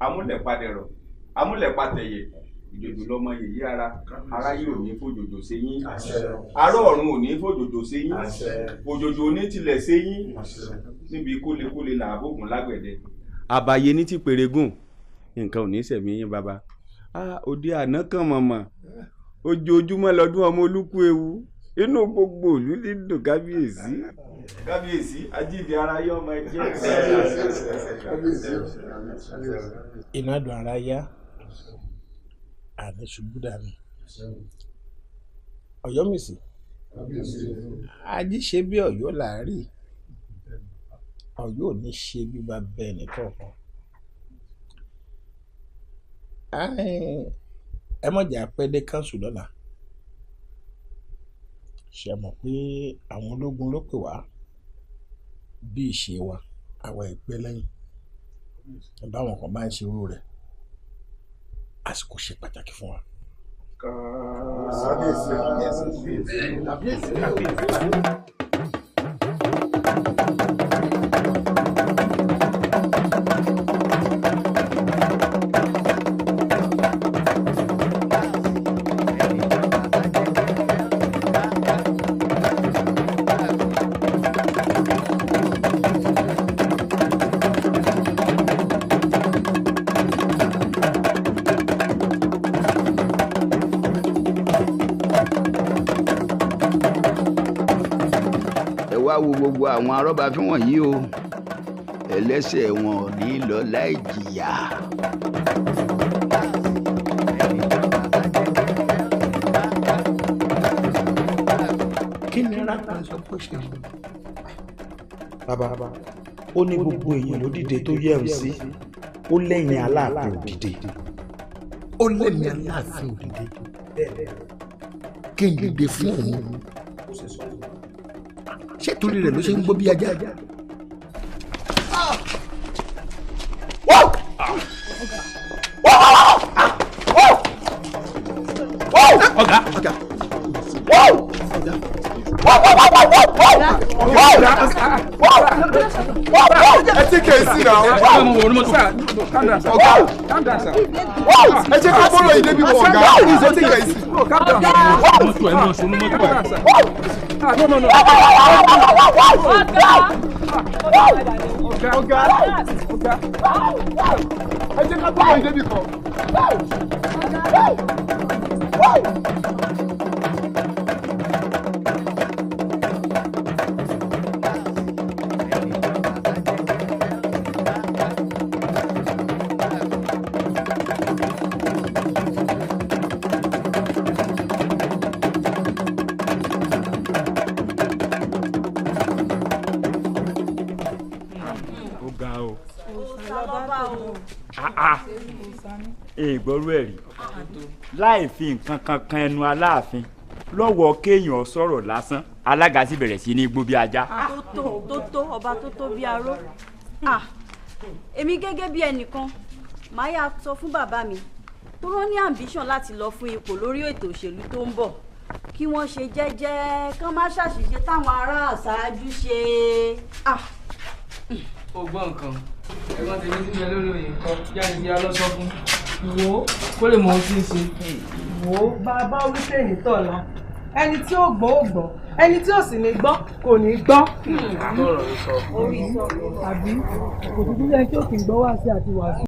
amúlẹ̀padẹ̀rọ̀ amúlẹ̀patẹ̀yẹ ìjòjò lọmọ yèyí ara yìí ò ní fòjòjò ṣe yín ará ọ̀run ò ní fòjòjò ṣe yín òjòjò ní tilẹ̀ ṣe yín níbi kólekóle làbógun lágbẹ̀dẹ. àbàyè ní ti pèrègùn nǹkan ò ní sẹ̀mí yín bàbá òde àná kan mọ̀mọ́ ojoojúmọ́ lọ́dún ọmọ olúkú ewu inú gbogbo ìlú ní dùn kábíyèsí ajíǹde ara yọ ọmọ ẹjẹ. iná dùn ara yá àní ṣubú dànù Ọ̀yọ́mèsì ají ṣe bí Ọ̀yọ́ làárí Ọ̀yọ́ ò ní ṣe bí bá bẹ́ẹ̀ nìkọ̀ọ̀kan. ẹ mọ̀jà pẹ́ẹ́dé kánṣu lọ́la ṣe mọ̀ pé àwọn ológun ló pè wá bí ìṣe wa àwa ìpẹ́ lẹ́yìn báwọn kan bá ń ṣe irú rẹ̀ àsìkò ṣe pàtàkì fún wa. wo gbogbo àwọn arọ́bàfín wọ̀nyí o ẹlẹ́ṣẹ̀ wọn ò ní lọ láì jìyà. kí ni rákà sọ pé ṣe mú. bàbá ó ní gbogbo èèyàn ló dìde tó yẹ ẹ sí ó lẹ́yìn Aláàfin ò dìde. ó lẹ́yìn Aláàfin ò dìde kí n dìde fún òun ṣé torí rẹ̀ ló ṣe ń gbó bí ajá. ẹ ti kẹ̀ sí náà. ẹ jẹ́ ká bọ́lọ̀ yìí débi wọ̀ ọ̀gá ẹ ti kẹ̀ sí. ẹ jẹ́ ká bọ́lọ̀ yìí débi kan. ìgbọ́rú ẹ̀ rí láì fi nǹkan kan kan ẹnu Aláàfin lọ́wọ́ kéèyàn sọ̀rọ̀ lásán alága sì bẹ̀rẹ̀ sí ní gbó bí ajá. tó ọba tó bí aró èmi gẹ́gẹ́ bí ẹnìkan màá yà sọ fún bàbá mi tó rán ní ambition láti lọ fún ipò lórí ètò òṣèlú tó ń bọ̀ kí wọ́n ṣe jẹ́jẹ́ kán má ṣàṣìṣe táwọn ará àṣáájú ṣe. ó gbọ́ nǹkan ẹ̀gbọ́n tèmi ti bẹ lórí òye kan jáde bí alọ́sọ fún wo kó lè mọ ohun tí ń ṣe. wo bàbá wíkẹ́ẹ̀nì tọ̀la ẹni tí ó gbọ́ ó gbọ́ ẹni tí ó sì ní gbọ́ kò ní gbọ́. àbí kò tuntun yẹn kí ó kì í gbọ́ wá sí àti wàásù.